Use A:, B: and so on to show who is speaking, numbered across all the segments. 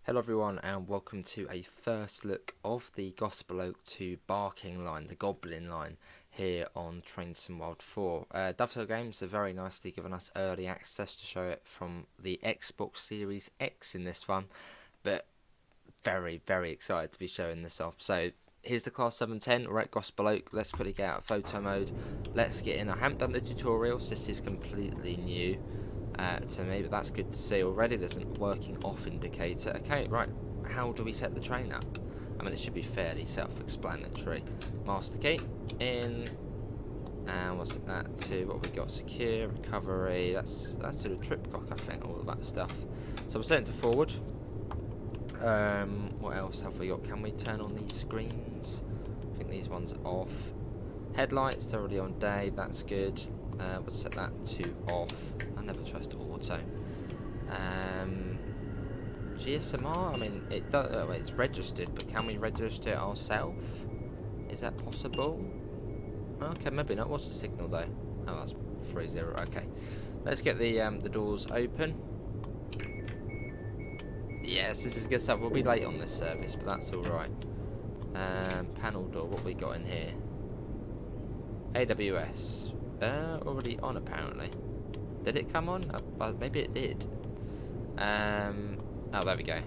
A: Hello everyone and welcome to a first look of the Gospel Oak to Barking Line, the Goblin Line, here on Train Sim World 4. Dovetail Games have very nicely given us early access to show it from the Xbox Series X in this one, but very excited to be showing this off. So here's the Class 710, we're at Gospel Oak, let's quickly get out of photo mode, let's get in. I haven't done the tutorials, this is completely new to me, but that's good to see already. There's a working off indicator. Okay, right, how do we set the train up? I mean, it should be fairly self-explanatory. Master key in, and what's that to? What we got? Secure, recovery. That's to the trip cock, I think. All of that stuff. So we're setting to forward. What else have we got? Can we turn on these screens? I think these ones are off. Headlights, they're already on day. That's good. We'll set that to off. I never trust auto. GSMR, I mean, it does. It's registered, but can we register it ourselves? Is that possible? Okay, maybe not. What's the signal though? Oh, that's 30. Okay, let's get the doors open. Yes, this is good stuff. We'll be late on this service, but that's all right. Panel door. What we got in here? AWS. Already on apparently. Did it come on? Maybe it did. Oh, there we go. And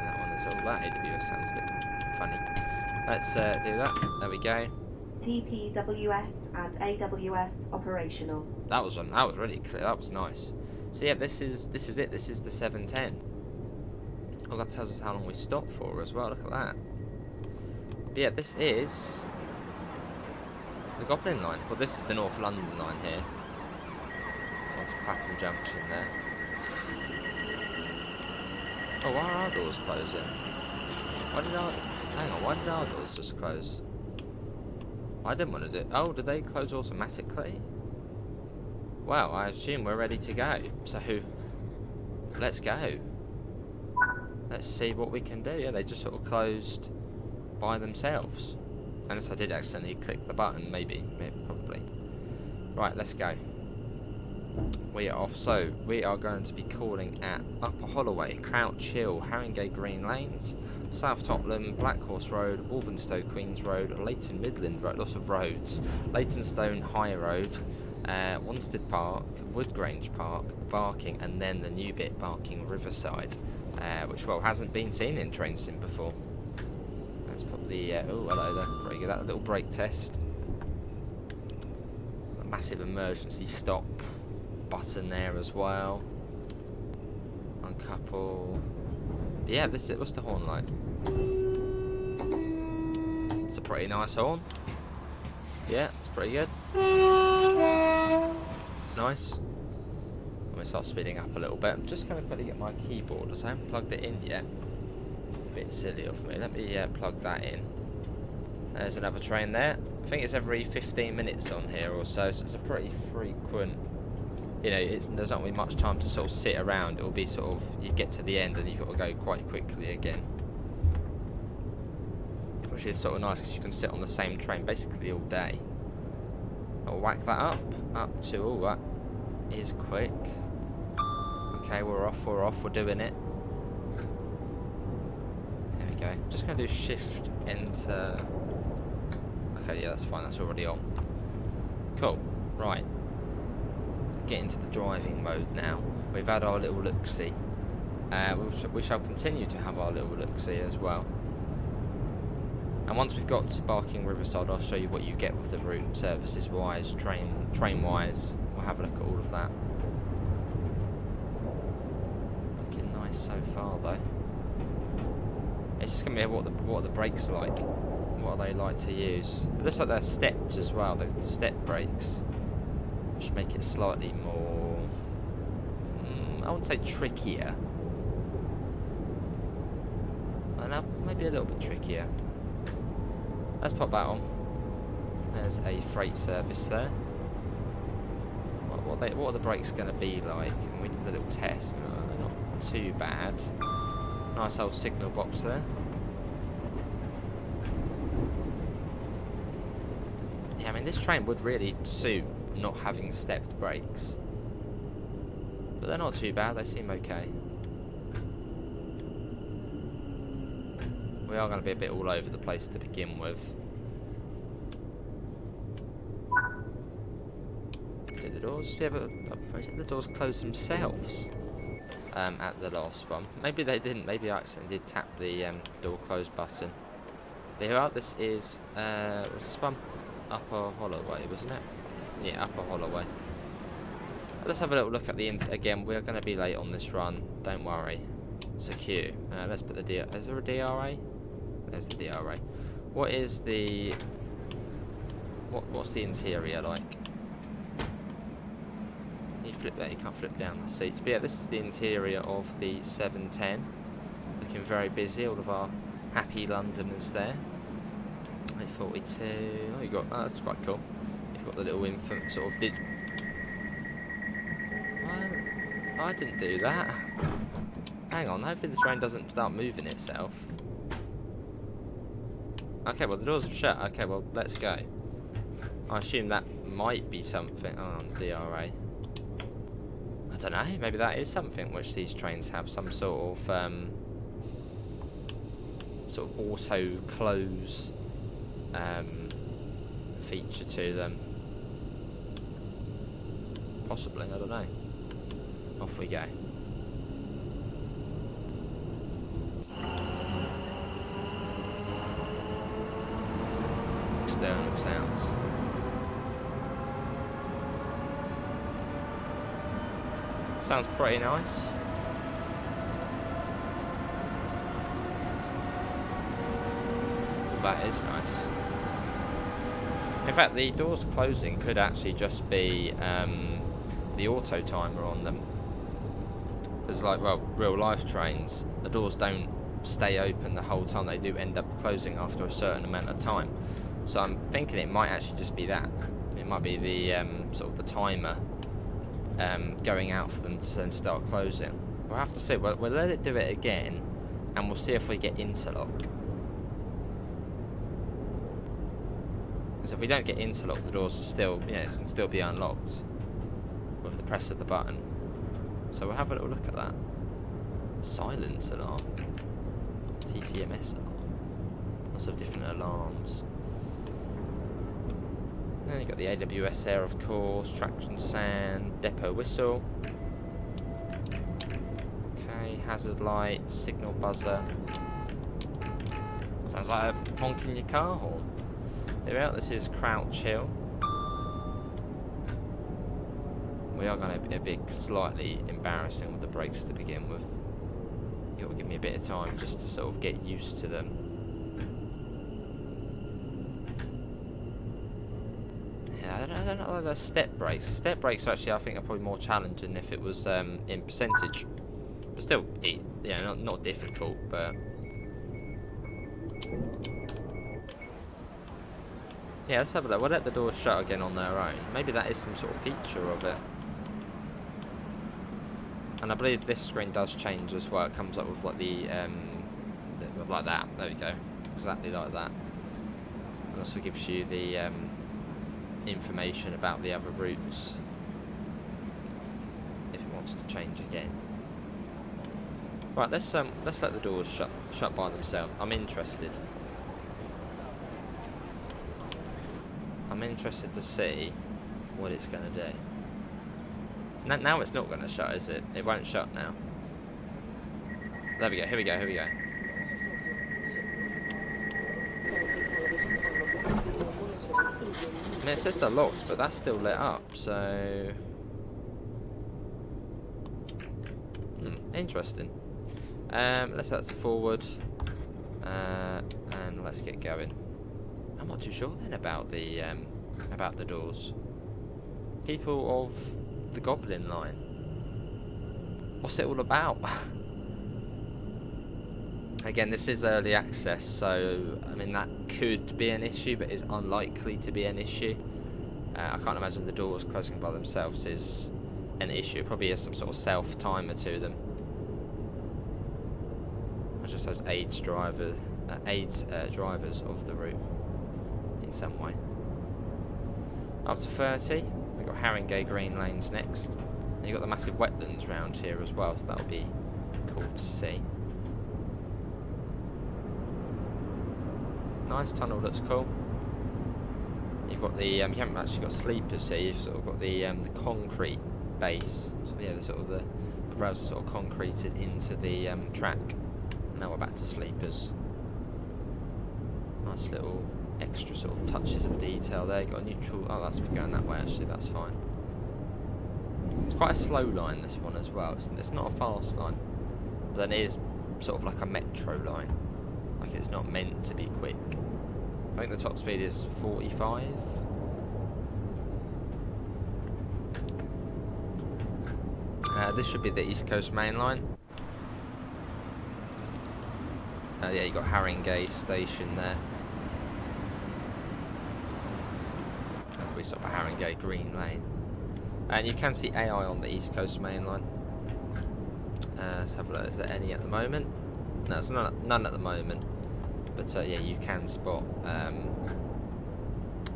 A: that one is all that. AWS sounds a bit funny. Let's do that. There we go.
B: TPWS and AWS operational.
A: That was one. That was really clear. That was nice. So yeah, this is it. This is the 710. Well, that tells us how long we stopped for as well. Look at that. But yeah, this is the Goblin Line. Well, this is the North London line here. Onto Clapham Junction there. Oh, why are our doors closing? Why did our doors just close? I didn't want to do. Oh, did they close automatically? Well, I assume we're ready to go. So, let's go. Let's see what we can do. Yeah, they just sort of closed by themselves. Unless I did accidentally click the button, maybe, probably. Right, let's go. We are off. So, we are going to be calling at Upper Holloway, Crouch Hill, Haringey Green Lanes, South Tottenham, Black Horse Road, Walthamstow Queens Road, Leighton Midland Road, lots of roads, Leytonstone High Road, Wanstead Park, Woodgrange Park, Barking, and then the new bit, Barking Riverside, which, well, hasn't been seen in Train Sim before. Let's put the, oh, hello there, very good, that little brake test. A massive emergency stop button there as well. Uncouple. But yeah, this is, what's the horn like? It's a pretty nice horn. Yeah, it's pretty good. Nice. I'm going to start speeding up a little bit. I'm just going to quickly get my keyboard, as I haven't plugged it in yet. It's a bit silly of me. Let me plug that in. There's another train there. I think it's every 15 minutes on here or so, so it's a pretty frequent. You know, there's not really much time to sort of sit around. It'll be sort of, you get to the end and you've got to go quite quickly again. Which is sort of nice because you can sit on the same train basically all day. I'll whack that up to, oh, that is quick. Okay, we're off, we're doing it. There we go. Just going to do shift enter. Okay, yeah, that's fine, that's already on. Cool, right. Get into the driving mode now. We've had our little look-see. We shall continue to have our little look-see as well. And once we've got to Barking Riverside, I'll show you what you get with the route, services-wise, train-wise. We'll have a look at all of that. Looking nice so far, though. It's just going to be what the brakes like. What are they like to use? It looks like they're steps as well, the step brakes. Which make it slightly more, I wouldn't say trickier. I know, maybe a little bit trickier. Let's pop that on. There's a freight service there. What are the brakes going to be like? And we did the little test. They're not too bad. Nice old signal box there. Yeah, I mean, this train would really suit not having stepped brakes. But they're not too bad, they seem okay. We are going to be a bit all over the place to begin with. Do the doors? Yeah, but the doors close themselves at the last one. Maybe they didn't. Maybe I accidentally did tap the door close button. There we are. This is, what's this one? Upper Holloway, wasn't it? Yeah, Upper Holloway. Let's have a little look at the again. We're going to be late on this run. Don't worry. It's a queue. Let's put the DRA. Is there a DRA? There's the DRA. What is the... What's the interior like? You flip that, you can't flip down the seats. But yeah, this is the interior of the 710. Looking very busy, all of our happy Londoners there. 842. Oh, you got, oh, that's quite cool. You've got the little infant sort of did. Well, I didn't do that. Hang on, hopefully the train doesn't start moving itself. Okay, well the doors have shut. Okay, well let's go. I assume that might be something. Oh, DRA. I don't know. Maybe that is something which these trains have some sort of auto close feature to them. Possibly. I don't know. Off we go. External sounds. Sounds pretty nice. That is nice. In fact, the doors closing could actually just be the auto timer on them. Because, like, well, real life trains, the doors don't stay open the whole time. They do end up closing after a certain amount of time. So I'm thinking it might actually just be that. It might be the sort of the timer going out for them to then start closing. We'll have to see. We'll let it do it again, and we'll see if we get interlock. Because if we don't get interlock, the doors are still, can still be unlocked with the press of the button. So we'll have a little look at that. Silence alarm, TCMS alarm, lots of different alarms. Then you've got the AWS there, of course, traction sand, depot whistle. Okay, hazard light, signal buzzer. Sounds like a honking your car horn. There we are, this is Crouch Hill. We are going to be a bit slightly embarrassing with the brakes to begin with. You've got to give me a bit of time just to sort of get used to them. I don't know the step brakes. Step brakes actually I think are probably more challenging if it was in percentage. But still, not difficult, but... Yeah, let's have a look. We'll let the doors shut again on their own. Maybe that is some sort of feature of it. And I believe this screen does change as well. It comes up with like the like that. There we go. Exactly like that. It also gives you the information about the other routes if it wants to change again. Right, let's let the doors shut by themselves. I'm interested. I'm interested to see what it's going to do. Now it's not going to shut, is it? It won't shut now. There we go. Here we go. Here we go. I mean, it says they're locked, but that's still lit up, so... interesting. Let's set that to forward. And let's get going. I'm not too sure then about the doors. People of the Goblin Line. What's it all about? Again, this is early access, so I mean that could be an issue, but is unlikely to be an issue. I can't imagine the doors closing by themselves is an issue. It probably has some sort of self timer to them. It just has aids drivers of the route in some way. Up to 30. We've got Haringey Green lanes next. And you've got the massive wetlands round here as well, so that'll be cool to see. Nice tunnel, looks cool. You've got the you haven't actually got sleepers here. You've sort of got the concrete base. So yeah, the rails are sort of concreted into the track. Now we're back to sleepers. Nice little extra sort of touches of detail there. Got a neutral. Oh, that's for going that way. Actually, that's fine. It's quite a slow line, this one as well. It's not a fast line, but then it is sort of like a metro line. Like it's not meant to be quick. I think the top speed is 45. This should be the East Coast Main Line. Yeah, you got Haringey Station there. We stop at Haringey Green Lane. And you can see AI on the East Coast Main Line. Let's have a look. Is there any at the moment? No, there's none at the moment. But yeah, you can spot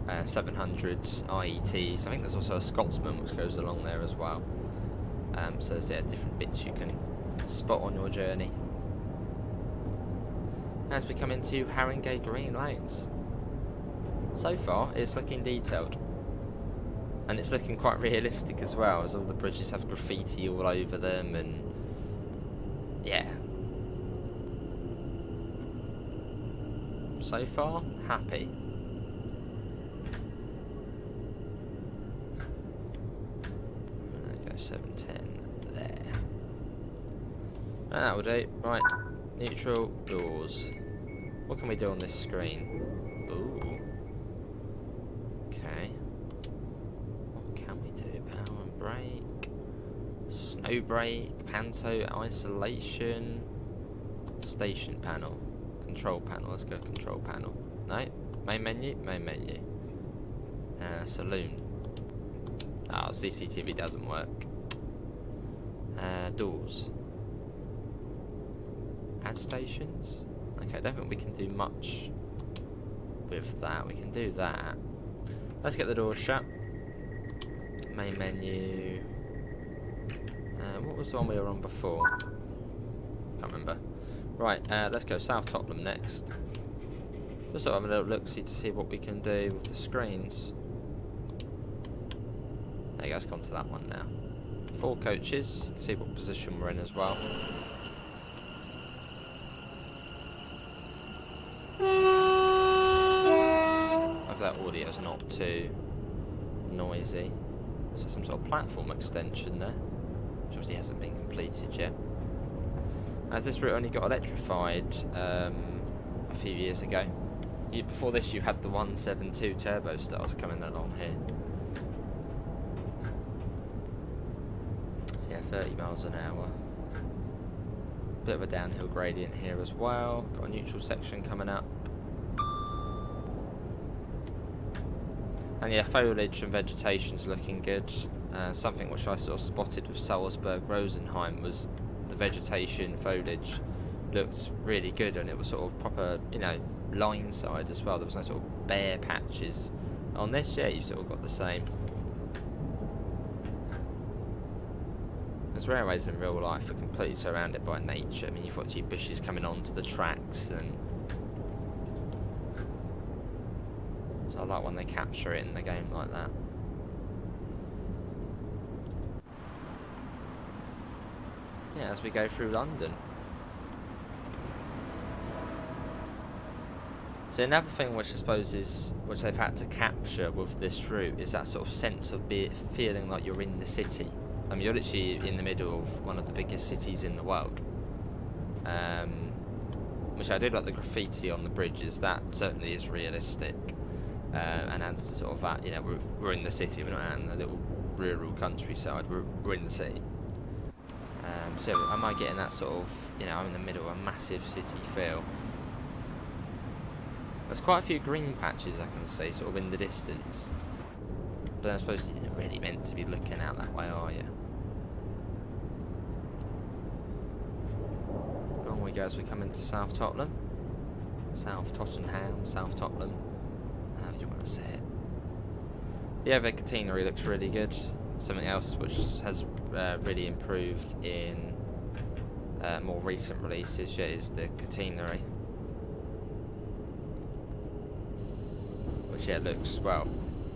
A: 700s, IETs. I think there's also a Scotsman which goes along there as well. So there's different bits you can spot on your journey. As we come into Haringey Green Lanes. So far, it's looking detailed. And it's looking quite realistic as well, as all the bridges have graffiti all over them, and yeah. So far, happy. There we go, 710 there. And that will do. Right, neutral, doors. What can we do on this screen? Ooh. Okay. What can we do? Power and brake. Snow brake. Panto isolation. Station panel. Control panel. Let's go control panel. No. Main menu. Main menu. Saloon. Ah, CCTV doesn't work. Doors. Add stations. Okay, I don't think we can do much with that. We can do that. Let's get the doors shut. Main menu. What was the one we were on before? Can't remember. Right, let's go South Tottenham next. Just sort of have a little look-see to see what we can do with the screens. There you go, let's come to that one now. 4 coaches. You can see what position we're in as well. That audio is not too noisy. So some sort of platform extension there, which obviously hasn't been completed yet. As this route only got electrified a few years ago. Before this, you had the 172 turbo stars coming along here. So yeah, 30 miles an hour. Bit of a downhill gradient here as well. Got a neutral section coming up. And yeah, foliage and vegetation's looking good. Something which I sort of spotted with Salzburg-Rosenheim was the vegetation foliage looked really good, and it was sort of proper, you know, line side as well. There was no sort of bare patches. On this, yeah, you've sort of got the same. As railways in real life are completely surrounded by nature. I mean, you've got your bushes coming onto the tracks, and I like when they capture it in the game like that. Yeah, as we go through London. So another thing which I suppose is, which they've had to capture with this route, is that sort of sense of feeling like you're in the city. I mean, you're literally in the middle of one of the biggest cities in the world. Which I do like the graffiti on the bridges. That certainly is realistic. And adds to sort of that, you know, we're in the city, we're not out in the little rural countryside, we're in the city. So am I getting that sort of, you know, I'm in the middle of a massive city feel. There's quite a few green patches I can see sort of in the distance. But then I suppose you're not really meant to be looking out that way, are you? On we go as we come into South Tottenham. South Tottenham, South Tottenham. How do you want to say it? The overcatenary looks really good. Something else which has really improved in more recent releases is the catenary, which looks, well,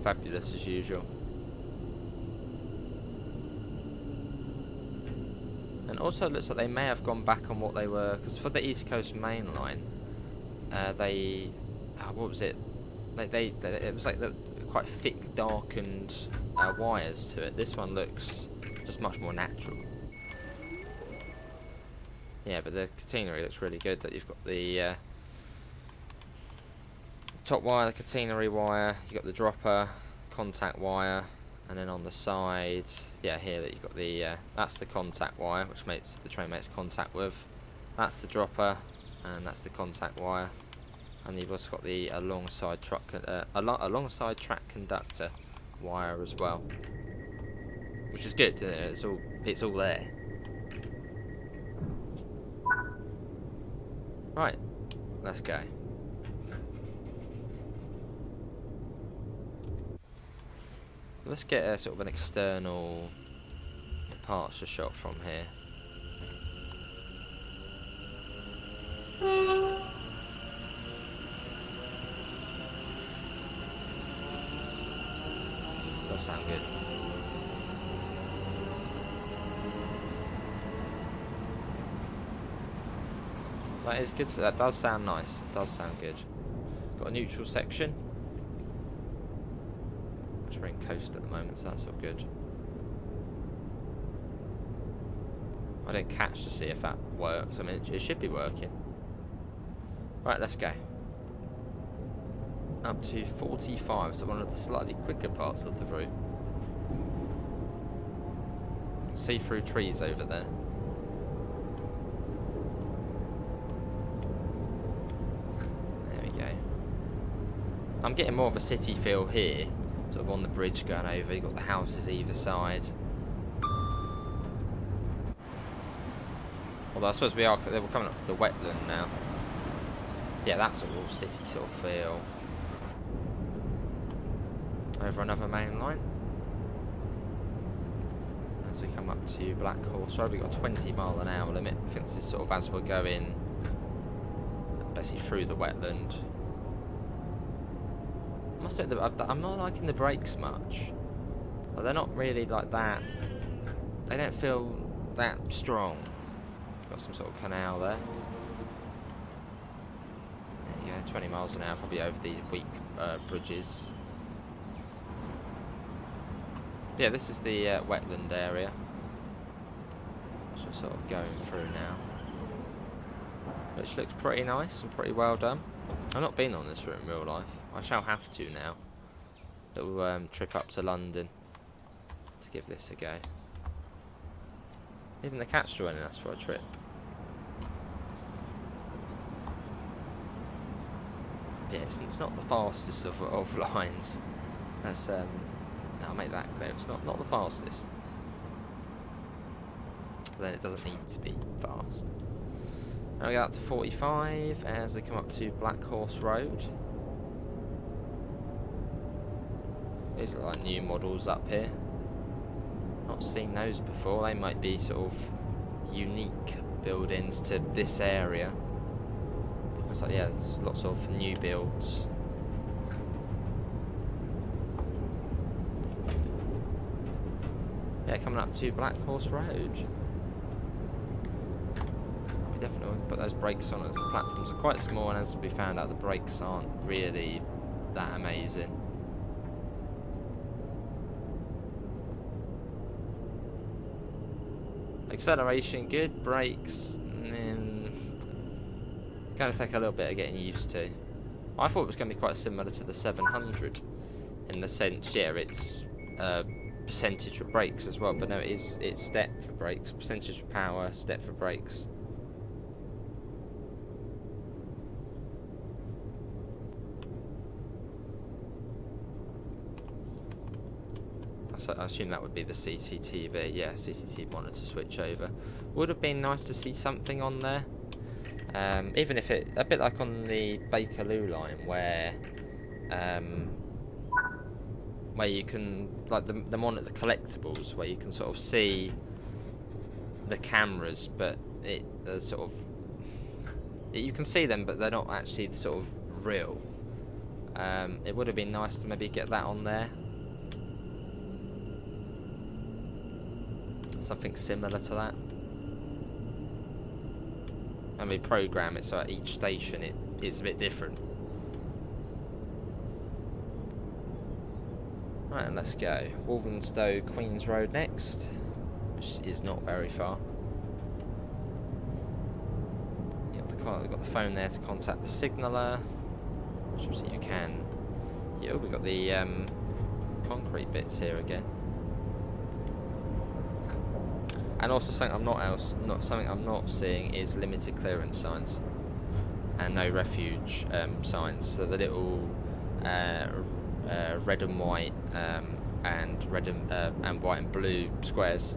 A: fabulous as usual. And also it looks like they may have gone back on what they were, because for the East Coast Main Line, they, what was it? It was like the quite thick, darkened wires to it. This one looks just much more natural. Yeah, but the catenary looks really good. That you've got the top wire, the catenary wire. You've got the dropper, contact wire, and then on the side, yeah, here that you've got the that's the contact wire, which makes the train makes contact with. That's the dropper, and that's the contact wire. And you've also got the alongside track conductor wire as well, which is good. It's all there. Right, let's go. Let's get a sort of an external departure shot from here. Does sound good. That is good. So that does sound nice. It does sound good. Got a neutral section, which we're in coast at the moment, so that's all good. I didn't catch to see if that works. I mean, it should be working. Right, let's go. Up to 45, so one of the slightly quicker parts of the route. See through trees over there. There we go. I'm getting more of a city feel here, sort of on the bridge going over. You've got the houses either side. Although I suppose we're coming up to the wetland now. Yeah, that's all city sort of feel. Over another main line. As we come up to Black Horse Road, we've got a 20-mile-an-hour limit. I think this is sort of as we're going basically through the wetland. I must admit that I'm not liking the brakes much. Well, they're not really like that. They don't feel that strong. Got some sort of canal there. There you go, 20 miles an hour, probably over these weak bridges. Yeah, this is the wetland area, which we're sort of going through now, which looks pretty nice and pretty well done. I've not been on this route in real life. I shall have to now. Little trip up to London to give this a go. Even the cat's joining us for a trip. Yeah, it's not the fastest of lines. That's I'll make that clear. It's not the fastest. But then it doesn't need to be fast. Now we get up to 45 as we come up to Black Horse Road. These look like new models up here. Not seen those before. They might be sort of unique buildings to this area. It's like, yeah, there's lots of new builds. Yeah, coming up to Black Horse Road. We definitely want to put those brakes on as the platforms are quite small, and as we found out, the brakes aren't really that amazing. Acceleration good, brakes going to take a little bit of getting used to. I thought it was going to be quite similar to the 700 in the sense, yeah, it's percentage for brakes as well, but no, it's step for brakes, percentage for power, step for brakes. So I assume that would be the CCTV, yeah, CCTV monitor switch over. Would have been nice to see something on there, even if it, a bit like on the Bakerloo line, where where you can, like the one at the collectibles, where you can sort of see the cameras, but there's sort of, you can see them, but they're not actually sort of real. It would have been nice to maybe get that on there. Something similar to that. And we program it so at each station it's a bit different. Right, and let's go. Walthamstow, Queens Road next, which is not very far. You've got the phone there to contact the signaller, which obviously you can. Yeah, we've got the concrete bits here again. And also something I'm not seeing is limited clearance signs and no refuge signs. So the little red and white and red and white and blue squares.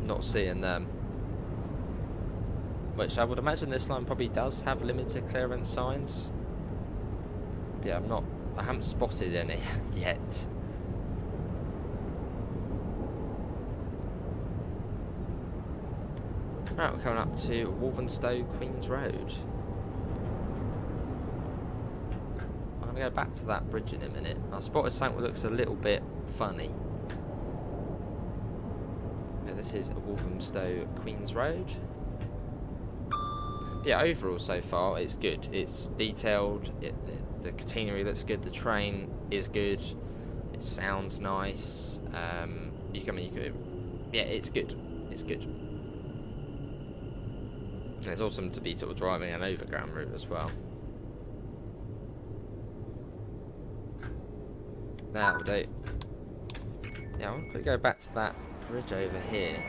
A: Not seeing them. Which I would imagine this line probably does have limited clearance signs. Yeah, I haven't spotted any yet. Right, we're coming up to Walthamstow, Queens Road. I'm going to go back to that bridge in a minute. I spotted something that looks a little bit funny. Yeah, this is Walthamstow, Queens Road. Yeah, overall so far it's good. It's detailed, the catenary looks good, the train is good, it sounds nice. Yeah, it's good. It's good. And it's awesome to be sort of driving an overground route as well. That'll do. Yeah, I'm going to go back to that bridge over here.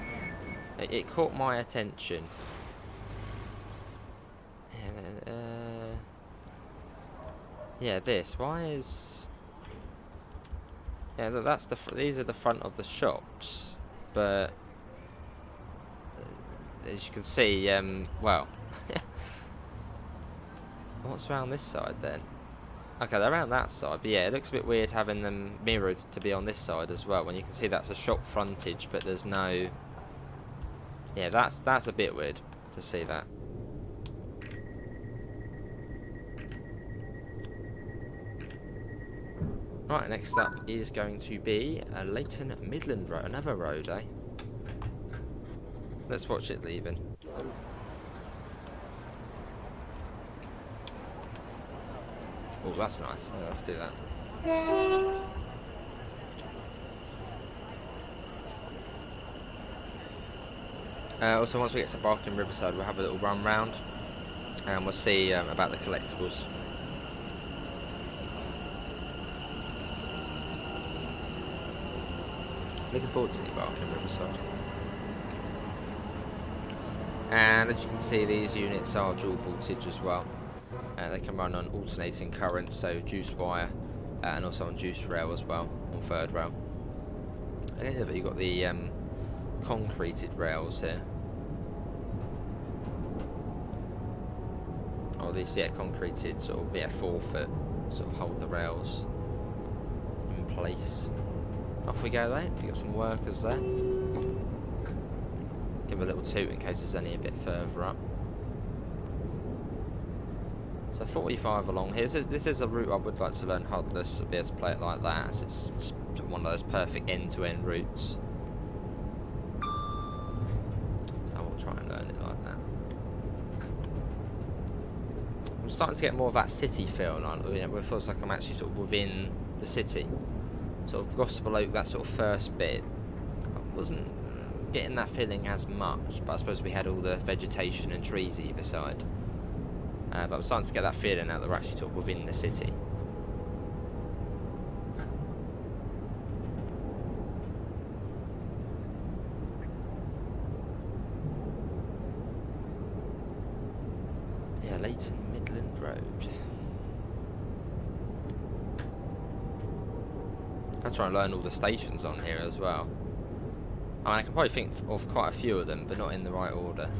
A: It caught my attention. Yeah, this. Why is? Yeah, that's these are the front of the shops, but as you can see, well, what's around this side then? Okay, they're around that side, but yeah, it looks a bit weird having them mirrored to be on this side as well, when you can see that's a shop frontage, but there's no... Yeah, that's a bit weird to see that. Right, next up is going to be a Leighton Midland Road, another road, eh? Let's watch it leaving. Oh, that's nice. Yeah, let's do that. Also, once we get to Barking Riverside, we'll have a little run round, and we'll see about the collectibles. Looking forward to seeing Barking Riverside. And as you can see, these units are dual voltage as well. They can run on alternating current, so juice wire, and also on juice rail as well, on third rail. Okay, but you've got the concreted rails here. Or these, yeah, concreted sort of, yeah, 4-foot, sort of hold the rails in place. Off we go there. You've got some workers there. Give a little toot in case there's any a bit further up. So 45 along here. This is a route I would like to learn HUDless, to be able to play it like that, as it's one of those perfect end-to-end routes. So we'll try and learn it like that. I'm starting to get more of that city feel, like, you know, it feels like I'm actually sort of within the city. Sort of Gospel Oak, that sort of first bit, I wasn't getting that feeling as much, but I suppose we had all the vegetation and trees either side. But I'm starting to get that feeling now that we're actually sort of within the city. Yeah, Leighton Midland Road. I'll try and learn all the stations on here as well. I mean, I can probably think of quite a few of them, but not in the right order.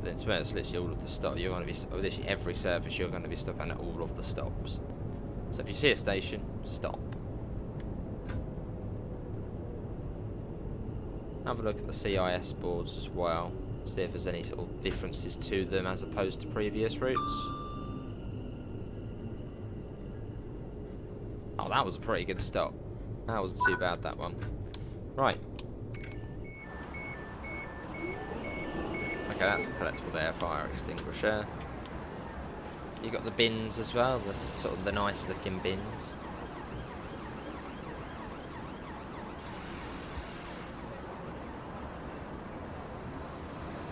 A: Then to be honest, literally all of the stops. You're going to be literally every service. You're going to be stopping at all of the stops. So if you see a station, stop. Have a look at the CIS boards as well. See if there's any sort of differences to them as opposed to previous routes. Oh, that was a pretty good stop. That wasn't too bad, that one. Right. Okay, that's a collectible there, fire extinguisher. You got the bins as well, the sort of the nice looking bins.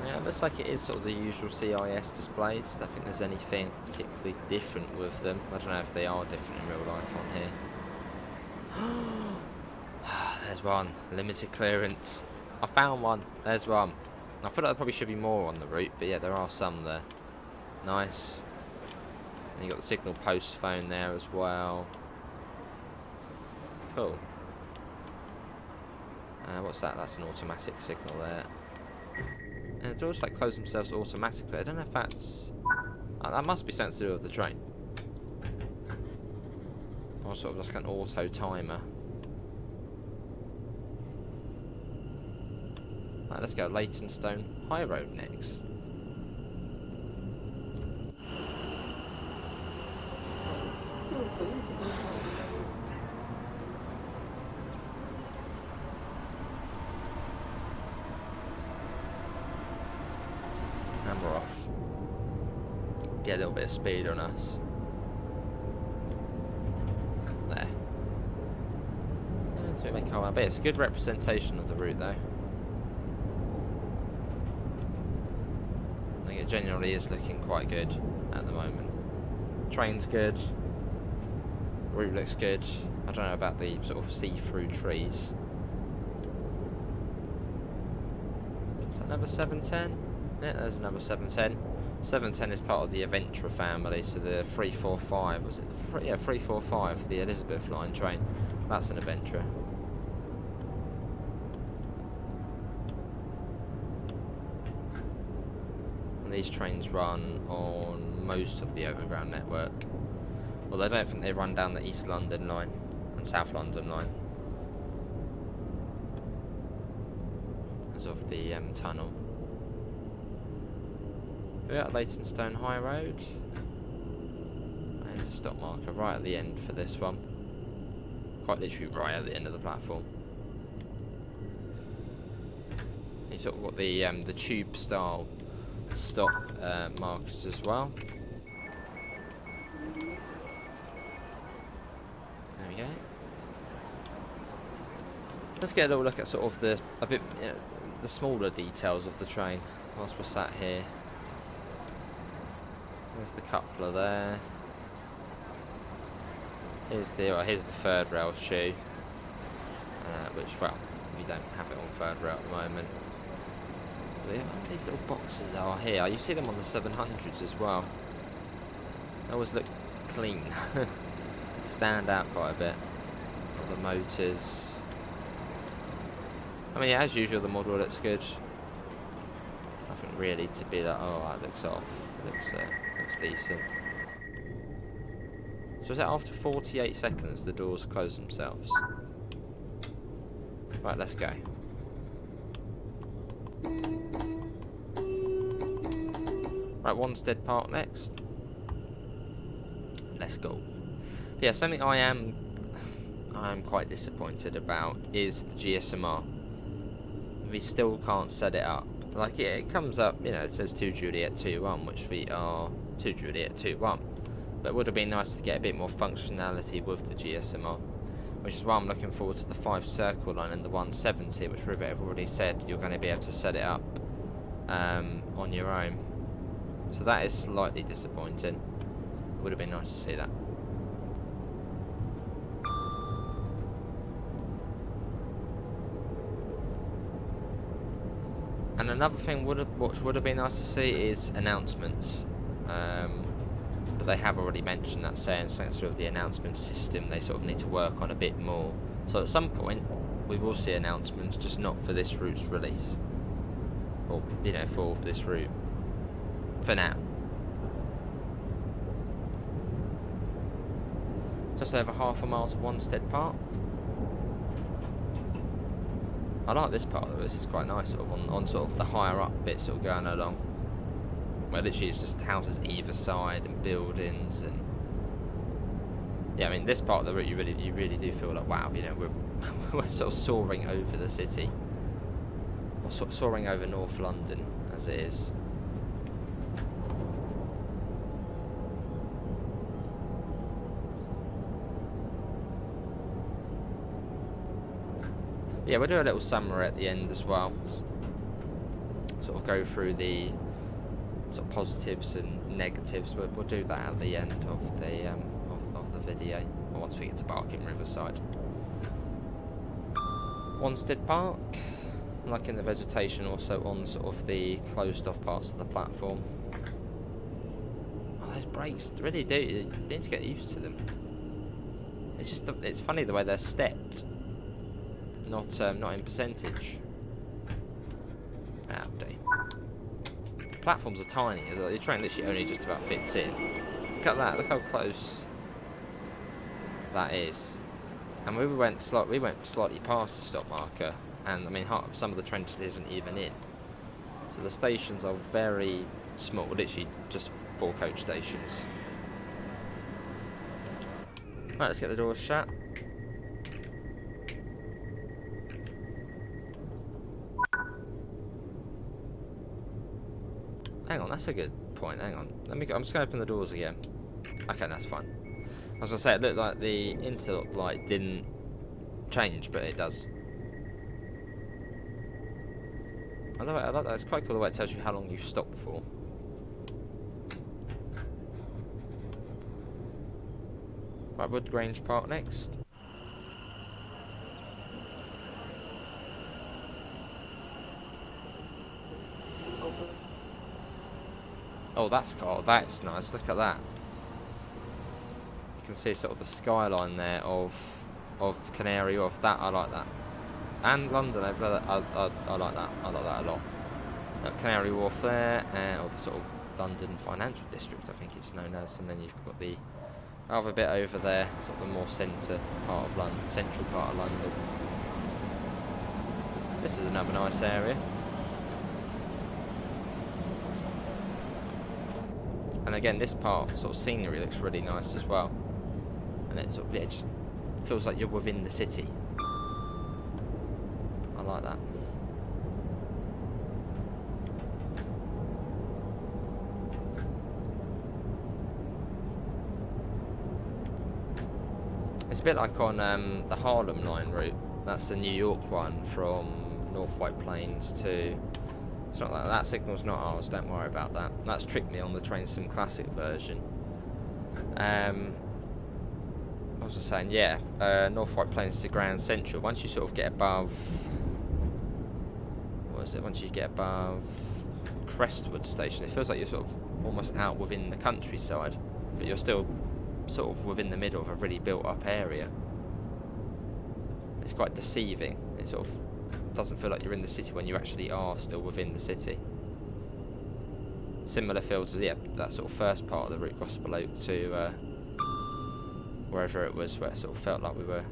A: Yeah, it looks like it is sort of the usual CIS displays. I don't think there's anything particularly different with them. I don't know if they are different in real life on here. There's one. Limited clearance. I found one. There's one. I feel like there probably should be more on the route, but yeah, there are some there. Nice. And you got the signal post phone there as well. Cool. What's that? That's an automatic signal there. And the doors like close themselves automatically. I don't know if that's... that must be something to do with the train. Or sort of like an auto timer. Right, let's go Leytonstone High Road next.
C: Feel free to contact me.
A: And we're off. Get a little bit of speed on us. There. So we make our way. But it's a good representation of the route though. I think it generally is looking quite good at the moment. Train's good. Route looks good. I don't know about the sort of see-through trees. Is that number 710? Yeah, there's another 710. 710 is part of the Aventra family, so the 345, was it? Yeah, 345, the Elizabeth line train. That's an Aventra. And these trains run on most of the Overground network. Well, I don't think they run down the East London line and South London line. As of the tunnel. We're at Leytonstone High Road. There's a stop marker right at the end for this one. Quite literally right at the end of the platform. You sort of got the tube style stop markers as well. There we go. Let's get a little look at sort of the the smaller details of the train. Whilst we're sat here. There's the coupler there. Here's the third rail shoe, which, well, we don't have it on third rail at the moment. But yeah, these little boxes are here. You see them on the 700s as well. They always look clean. Stand out quite a bit. Got the motors. I mean, yeah, as usual, the model looks good. Nothing really to be like, oh, that looks off. Looks decent. So is that after 48 seconds the doors close themselves? Right, let's go. Right, Wanstead Park next. Let's go. Yeah, something I am quite disappointed about is the GSMR. We still can't set it up. Like, yeah, it comes up, you know, it says 2 Juliet 2-1, which we are 2 Juliet 2-1. But it would have been nice to get a bit more functionality with the GSMR, which is why I'm looking forward to the 5 Circle line and the 170, which Rivet have already said you're going to be able to set it up on your own. So that is slightly disappointing. It would have been nice to see that. And another thing which would have been nice to see is announcements. But they have already mentioned that, saying something of the announcement system they sort of need to work on a bit more. So at some point we will see announcements, just not for this route's release. Or, you know, for this route. For now. Just over half a mile to Wanstead Park. I like this part of it. This is quite nice, sort of on sort of the higher up bit, sort of going along. Where literally it's just houses either side and buildings and yeah. I mean, this part of the route you really do feel like wow, you know, we're sort of soaring over the city, or sort of soaring over North London as it is. Yeah, we'll do a little summary at the end as well. Sort of go through the sort of positives and negatives. We'll do that at the end of the video. Once we get to Barking Riverside. Wanstead Park, like in the vegetation, also on sort of the closed off parts of the platform. Oh, those brakes really do. You need to get used to them. It's just it's funny the way they're stepped. Not in percentage. Howdy. Platforms are tiny. The train literally only just about fits in. Look at that. Look how close that is. And we went slightly past the stop marker, and I mean some of the train just isn't even in. So the stations are very small. Literally just 4 coach stations. Right, let's get the doors shut. Hang on, that's a good point. Hang on. I'm just going to open the doors again. Okay, that's fine. I was going to say, it looked like the interlock light didn't change, but it does. I like that. It's quite cool the way it tells you how long you've stopped for. Right, Wood Grange Park next. Oh, that's nice. Look at that. You can see sort of the skyline there of Canary Wharf. That I like that. And London over there. I like that. I like that a lot. Canary Wharf there, or the sort of London Financial District, I think it's known as. And then you've got the other bit over there, sort of the more central part of London. This is another nice area. And again, this part, sort of scenery, looks really nice as well. And it sort of, it just feels like you're within the city. I like that. It's a bit like on the Harlem Line route. That's the New York one from North White Plains to... It's not like that signal's not ours, don't worry about that. That's tricked me on the Train Sim Classic version. I was just saying, yeah, North White Plains to Grand Central. Once you sort of get above... What is it? Once you get above Crestwood Station, it feels like you're sort of almost out within the countryside. But you're still sort of within the middle of a really built up area. It's quite deceiving. It sort of doesn't feel like you're in the city when you actually are still within the city. Similar feels as, yeah, that sort of first part of the route across below to wherever it was, where it sort of felt like we were,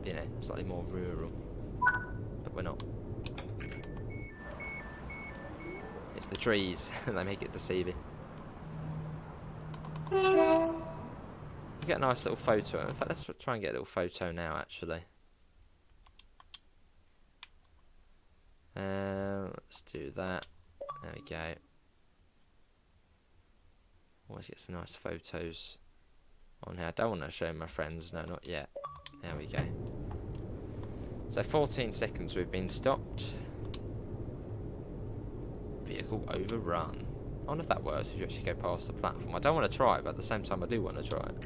A: you know, slightly more rural. But we're not. It's the trees, they make it deceiving. You get a nice little photo. In fact, let's try and get a little photo now, actually. Let's do that. There we go. Always get some nice photos on here. I don't want to show my friends. No, not yet. There we go. So 14 seconds we've been stopped. Vehicle overrun. I wonder if that works if you actually go past the platform. I don't want to try it, but at the same time I do want to try it.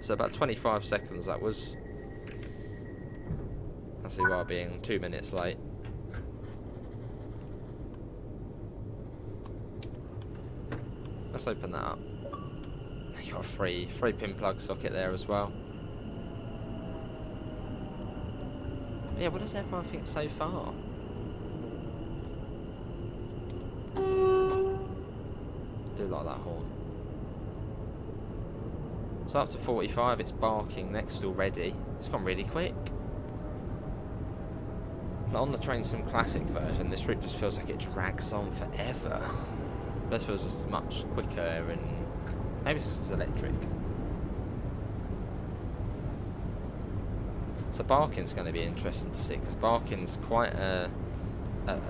A: So about 25 seconds that was. Obviously while being 2 minutes late. Let's open that up. You got a free pin plug socket there as well. But yeah, what does everyone think so far? Do like that horn. So up to 45, it's Barking next already. It's gone really quick. But on the Train Sim Classic version, this route just feels like it drags on forever. This feels just much quicker, and maybe it's electric. So Barking's going to be interesting to see, because Barking's quite a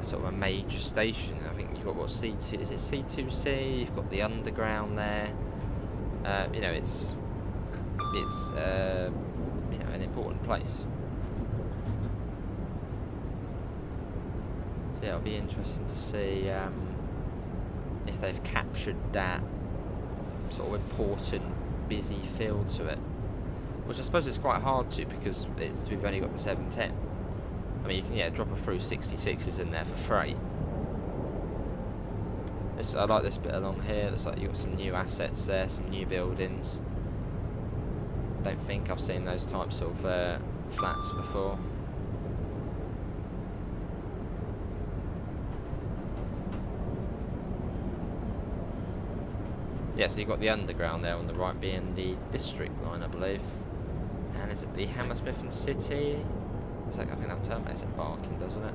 A: sort of a major station. I think you've got what, C2, is it C2C? You've got the Underground there. You know, it's you know, an important place. So yeah, it'll be interesting to see if they've captured that sort of important, busy feel to it. Which I suppose is quite hard to, because we've only got the 710. I mean, you can drop a through 66s in there for free. I like this bit along here. Looks like you've got some new assets there, some new buildings. Don't think I've seen those types of flats before. Yeah, so you've got the Underground there on the right, being the District Line, I believe. And is it the Hammersmith and City? I think that terminates at Barking, doesn't it?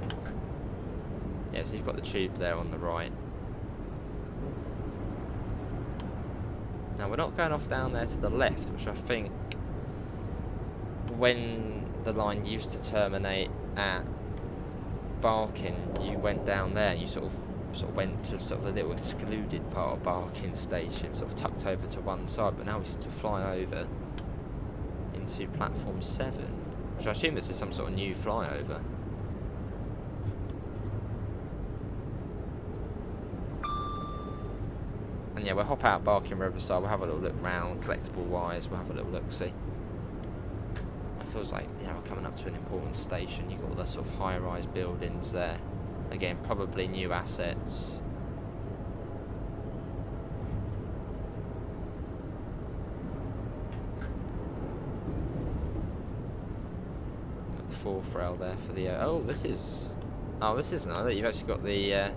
A: Yeah, so you've got the tube there on the right. Now we're not going off down there to the left, which I think when the line used to terminate at Barking, you went down there and you sort of went to sort of a little excluded part of Barking station, sort of tucked over to one side, but now we seem to fly over into platform 7, which I assume this is some sort of new flyover. And yeah, we'll hop out Barking Riverside, we'll have a little look round, collectible wise, we'll have a little look, see. It feels like, you know, we're coming up to an important station. You've got all the sort of high-rise buildings there. Again, probably new assets. Got the fourth rail there for the... this is nice. You've actually got the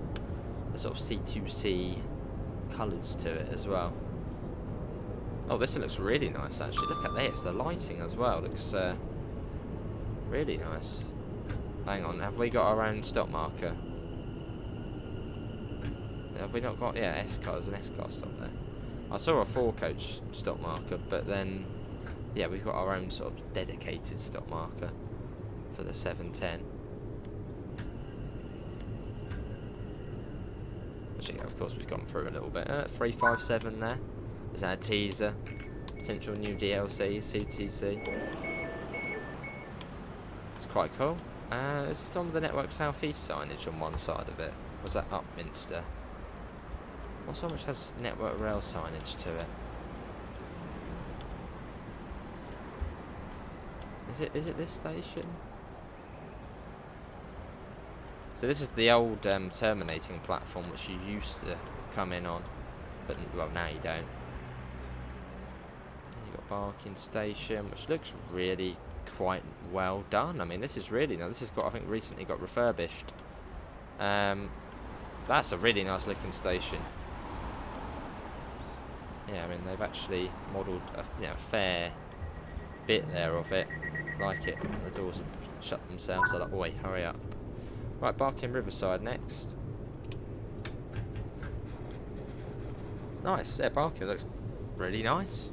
A: sort of C2C colours to it as well. Oh, this looks really nice actually. Look at this, the lighting as well looks really nice. Hang on, have we got our own stop marker? Have we not got... yeah, S-car, there's an S-car stop there. I saw a 4-coach stop marker, but then, yeah, we've got our own sort of dedicated stop marker for the 710. Which, yeah, of course, we've gone through a little bit. 357 there. Is that a teaser? Potential new DLC, CTC. It's quite cool. Is this on the Network Southeast signage on one side of it? Was that Upminster? Not so much has Network Rail signage to it. Is it this station? So this is the old terminating platform which you used to come in on, but well, now you don't. You've got Barking Station, which looks really quite well done. I mean, this is really nice. This has got, I think, recently got refurbished. That's a really nice looking station. Yeah, I mean, they've actually modelled a fair bit there of it. Like it. The doors have shut themselves. So like, oi, hurry up. Right, Barking Riverside next. Nice. Yeah, Barking looks really nice.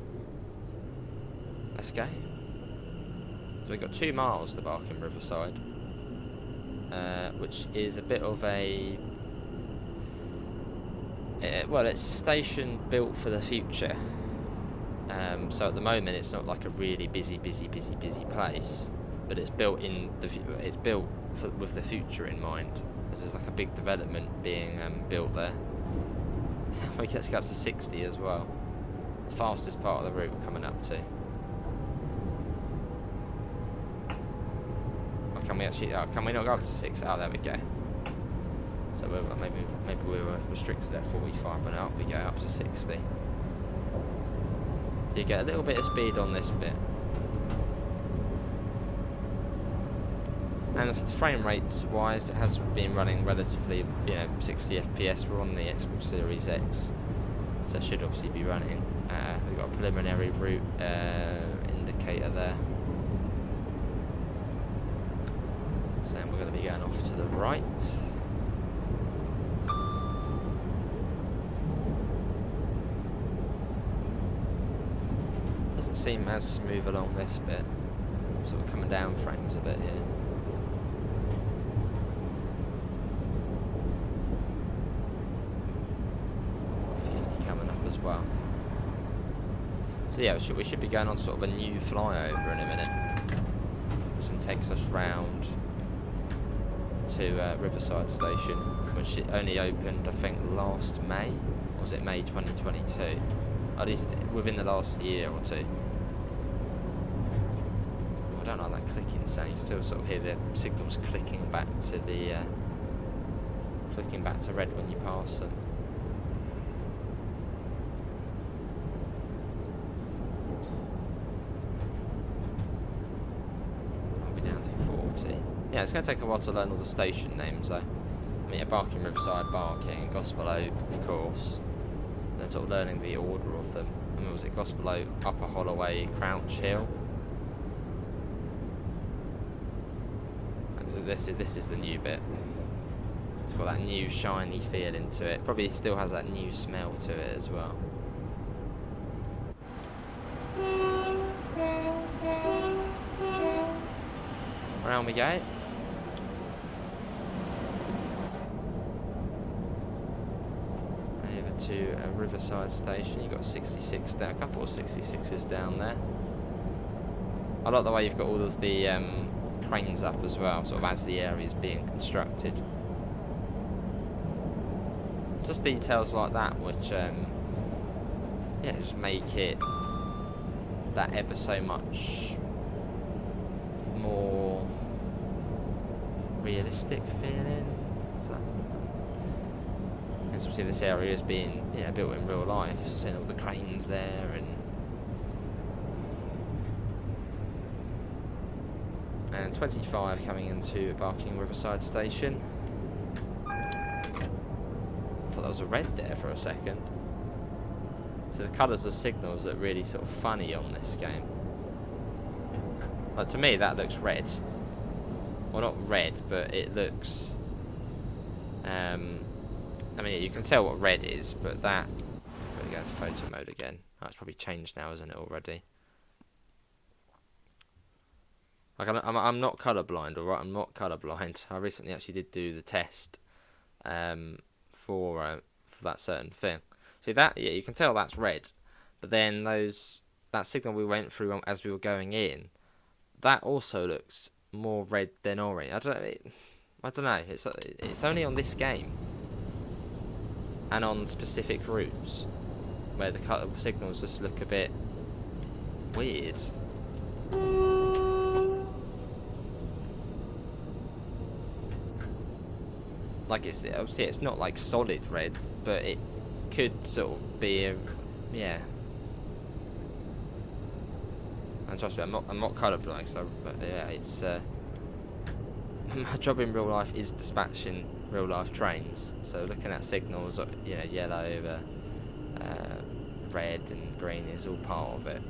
A: Let's go. So we've got 2 miles to Barking Riverside, which is a bit of a... well, it's a station built for the future. So at the moment, it's not like a really busy place, but it's built in it's built with the future in mind. There's like a big development being built there. We get to go up to 60 as well. The fastest part of the route we're coming up to. Or can we actually? Can we not go up to 6? Oh, there we go. So maybe we were restricted at 45, but up we go up to 60. So you get a little bit of speed on this bit. And the frame rates wise, it has been running relatively, 60 FPS. We're on the Xbox Series X, So it should obviously be running. We've got a preliminary route indicator there. So we're going to be going off to the right. Doesn't seem as smooth along this bit. Sort of coming down frames a bit here. Well, so yeah, we should be going on sort of a new flyover in a minute, which takes us round to Riverside Station, which it only opened, I think, last May, or was it May 2022? At least within the last year or two. I don't like that clicking sound. You can still sort of hear the signals clicking back to the red when you pass them. Yeah, it's going to take a while to learn all the station names though. I mean, Barking Riverside, Barking, Gospel Oak, of course. Then sort of learning the order of them. I mean, was it Gospel Oak, Upper Holloway, Crouch Hill? And this is the new bit. It's got that new shiny feel into it. Probably still has that new smell to it as well. Around we go. Over to a Riverside Station. You've got 66 down, a couple of 66s down there. I like the way you've got all of the cranes up as well, sort of as the area is being constructed. Just details like that, which yeah, just make it that ever so much more realistic feeling. So, as we see, this area is being, you know, built in real life. So seeing all the cranes there, and 25 coming into Barking Riverside Station. I thought there was a red there for a second. So the colours of signals are really sort of funny on this game. Like, to me, that looks red. Well, not red, but it looks... I mean, you can tell what red is, but that... I'm going to go to photo mode again. Oh, it's probably changed now, isn't it, already? Like, I'm not colourblind, alright? I'm not colourblind. I recently actually did do the test for that certain thing. See, that, yeah, you can tell that's red. But then that signal we went through as we were going in, that also looks more red than orange. I don't know. It's only on this game and on specific routes where the signals just look a bit weird. Like, obviously it's not like solid red, but it could sort of be yeah. And trust me, I'm not colourblind, so but yeah, it's my job in real life is dispatching real life trains. So looking at signals, you know, yellow, red, and green is all part of it.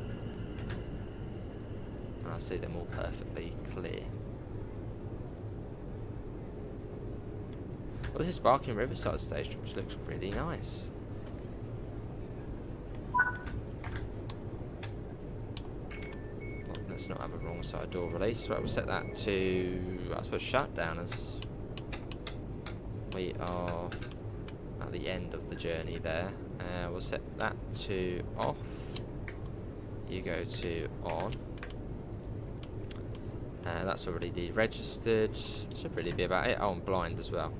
A: And I see them all perfectly clear. Well, this is Barking Riverside Station, which looks really nice. Let's not have a wrong side door release. Right, we'll set that to, I suppose, shutdown, as we are at the end of the journey there. We'll set that to off. You go to on. That's already deregistered. Should really be about it. Oh, and blind as well.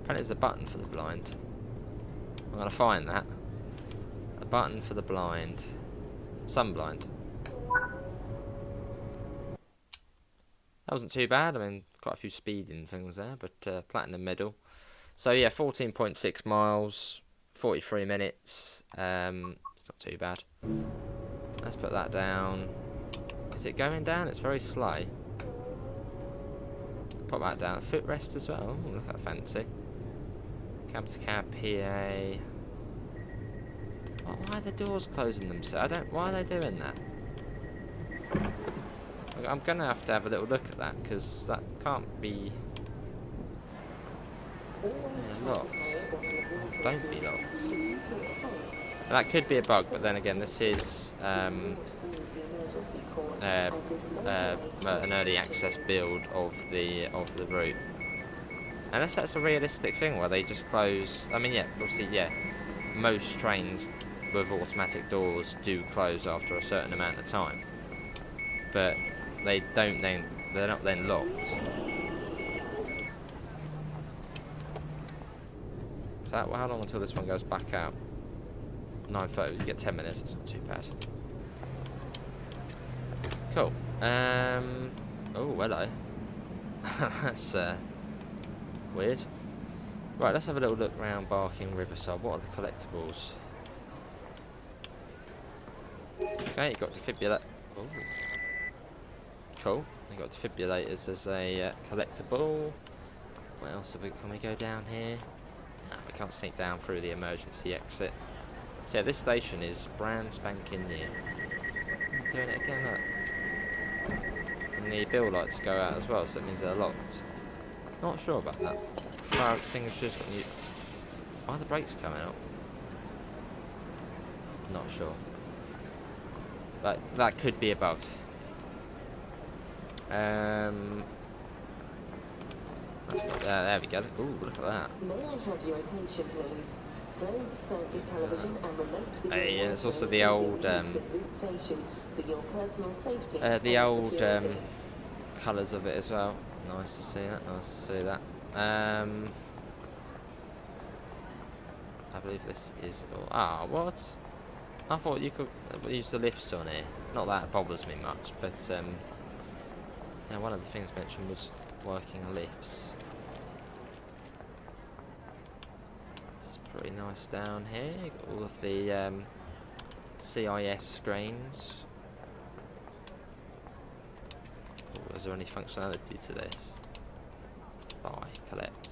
A: Apparently there's a button for the blind. I'm going to find that. A button for the blind. Sunblind. That wasn't too bad. I mean, quite a few speeding things there, but platinum medal. So yeah, 14.6 miles, 43 minutes. It's not too bad. Let's put that down. Is it going down? It's very slow. Pop that down. Footrest as well. Ooh, look at that fancy. Cab to cab, PA. Why are the doors closing themselves? Why are they doing that? I'm gonna have to have a little look at that because that can't be locked. Don't be locked. That could be a bug, but then again, this is an early access build of the route. Unless that's a realistic thing where they just close. I mean, yeah, obviously, yeah. Most trains with automatic doors do close after a certain amount of time, but they're not then locked. So how long until this one goes back out? 9:30. You get 10 minutes. That's not too bad. Cool. Oh, hello. That's weird. Right, let's have a little look around Barking Riverside. What are the collectibles? Okay, you got defibrillator. Oh, cool. You got defibrillators as a collectible. What else have we? Can we go down here? No, we can't sneak down through the emergency exit. So yeah, this station is brand spanking new. I'm doing it again, look. And the bill lights go out as well, so it means they're locked. Not sure about that. Fire extinguishers. Why are the brakes coming up? Not sure. But that could be a bug. There we go. Ooh, look at that.
C: May I have your attention, please? Closed circuit television and remote video.
A: Hey, and it's also the old colours of it as well. Nice to see that. Nice to see that. I believe this is. What? I thought you could use the lifts on here. Not that it bothers me much, but yeah, one of the things mentioned was working lifts. This is pretty nice down here. You got all of the CIS screens. Oh, is there any functionality to this? Buy, collect.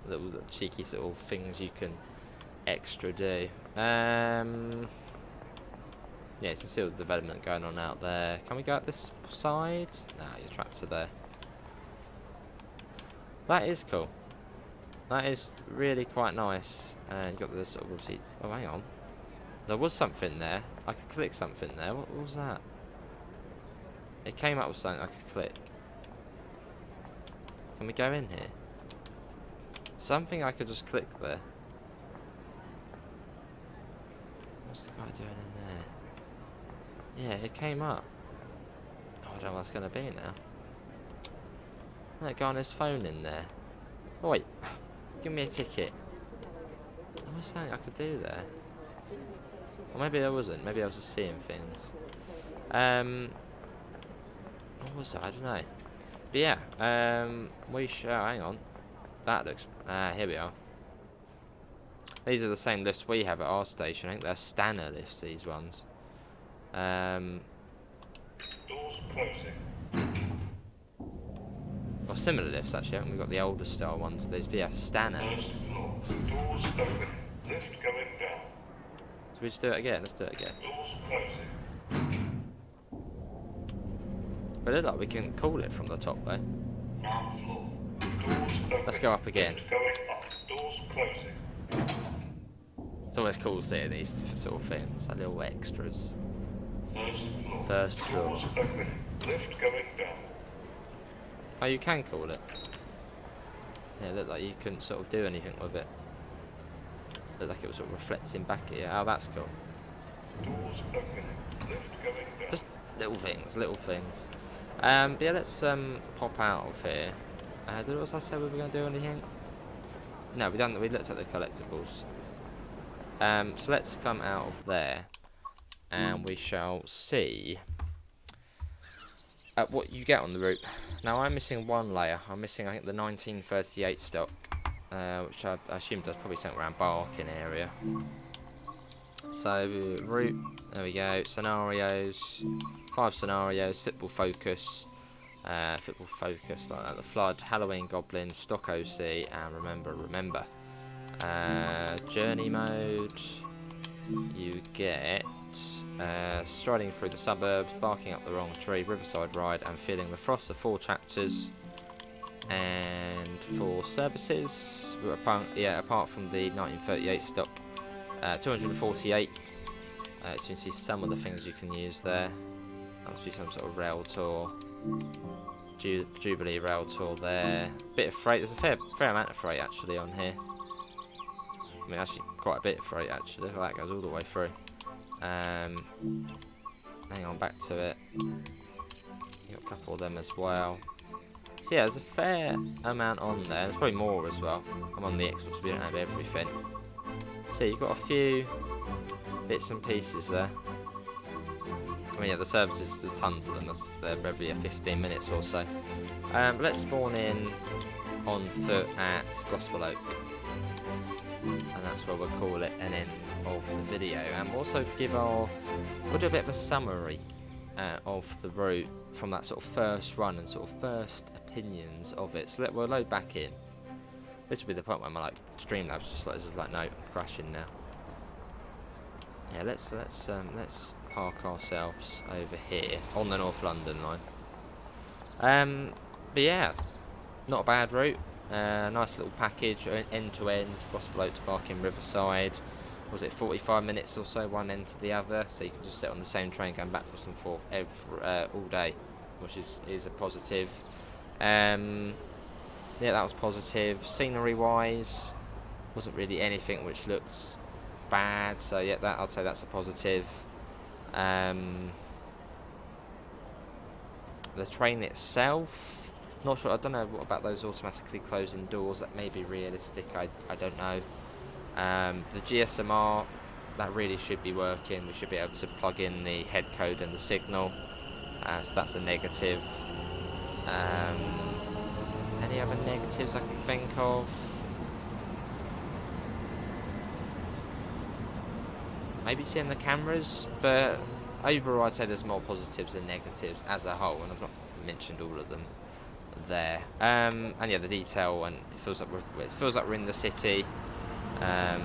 A: Little cheeky sort of things you can extra do. Yeah, you can see all the development going on out there. Can we go out this side? No, you're trapped to there. That is cool. That is really quite nice. And you got the sort of obviously. Oh, hang on. There was something there. I could click something there. What was that? It came up with something I could click. Can we go in here? Something I could just click there. What's the guy doing in there? Yeah, it came up. Oh, I don't know what it's going to be now. That guy on his phone in there. Oh, wait. Give me a ticket. There was something I could do there. Or maybe there wasn't. Maybe I was just seeing things. What was that? I don't know. But yeah, we shall. Hang on. That looks. Here we are. These are the same lifts we have at our station. I think they're Stanner lifts, these ones.
D: Doors closing.
A: Or similar lifts, actually. Haven't we got the older style ones? These, but yeah, Stanner.
D: First floor. Doors open. Lift going down.
A: Should we just do it again? Let's do it again.
D: Doors closing.
A: But it look like we can call it from the top, though.
D: Ground floor. Doors open.
A: Let's go up again.
D: Lift going up. Doors closing.
A: It's always cool seeing these sort of things, like little extras.
D: First floor.
A: First floor.
D: Doors open. Lift going down.
A: Oh, you can call it. Yeah, it looked like you couldn't sort of do anything with it. Looked like it was sort of reflecting back at you. Oh, that's cool.
D: Doors open. Lift going down.
A: Just little things, little things. But yeah, let's pop out of here. Did I say we were going to do anything? No, we done. We looked at the collectibles. So let's come out of there, and we shall see what you get on the route. Now I'm missing one layer. I'm missing, I think, the 1938 stock, which I assume does probably something around Barking area. So route, there we go. Scenarios, 5 scenarios. Football focus, like that. The flood, Halloween goblins, stock OC, and remember. Journey mode. you get striding through the suburbs, barking up the wrong tree, Riverside Ride, and feeling the frost. The 4 chapters. And for services, apart from the 1938 stock, 248. So you can see some of the things you can use there. That must be some sort of rail tour. Jubilee rail tour there. Bit of freight. There's a fair amount of freight actually on here. I mean, actually quite a bit of freight actually. That goes all the way through. Hang on, back to it. You got a couple of them as well. So yeah, there's a fair amount on there. There's probably more as well. I'm on the Xbox, we don't have everything. So you've got a few bits and pieces there. I mean, yeah, the services, there's tons of them. They're every 15 minutes or so. But let's spawn in on foot at Gospel Oak. And that's where we'll call it an end of the video. And we'll also we'll do a bit of a summary of the route from that sort of first run and sort of first opinions of it. So we'll load back in. This will be the point where my Streamlabs just like no, I'm crashing now. Yeah, let's park ourselves over here on the North London line. But yeah, not a bad route. Nice little package, end to end, Gospel Oak to Barking Riverside. Was it 45 minutes or so, one end to the other? So you can just sit on the same train going backwards and forth all day, which is a positive. Yeah, that was positive. Scenery wise, wasn't really anything which looked bad. So yeah, I'd say that's a positive. The train itself, not sure. I don't know what about those automatically closing doors. That may be realistic. I don't know. The GSMR, that really should be working. We should be able to plug in the head code and the signal. So that's a negative. Any other negatives I can think of? Maybe seeing the cameras, but overall I'd say there's more positives than negatives as a whole, and I've not mentioned all of them there. And yeah, the detail, and it feels like we're in the city. I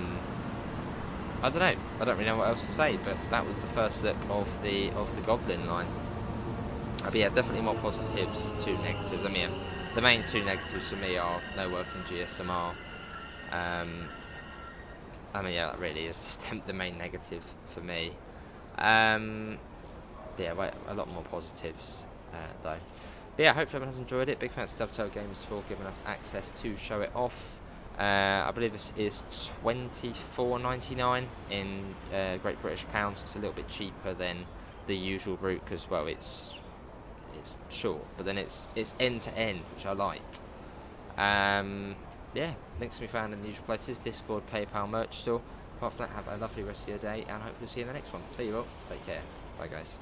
A: don't know. I don't really know what else to say, but that was the first look of the Goblin Line. But yeah, definitely more positives to negatives. I mean, the main 2 negatives for me are no working GSMR. I mean, yeah, that really is just the main negative for me. Yeah, a lot more positives though. But yeah, hopefully everyone has enjoyed it. Big thanks to Dovetail Games for giving us access to show it off. I believe this is $24.99 in Great British pounds. It's a little bit cheaper than the usual route because, well, it's short, but then it's end to end, which I like. Yeah, links can be found in the usual places: Discord, PayPal, merch store. Apart from that, have a lovely rest of your day, and hopefully see you in the next one. See you all. Take care. Bye, guys.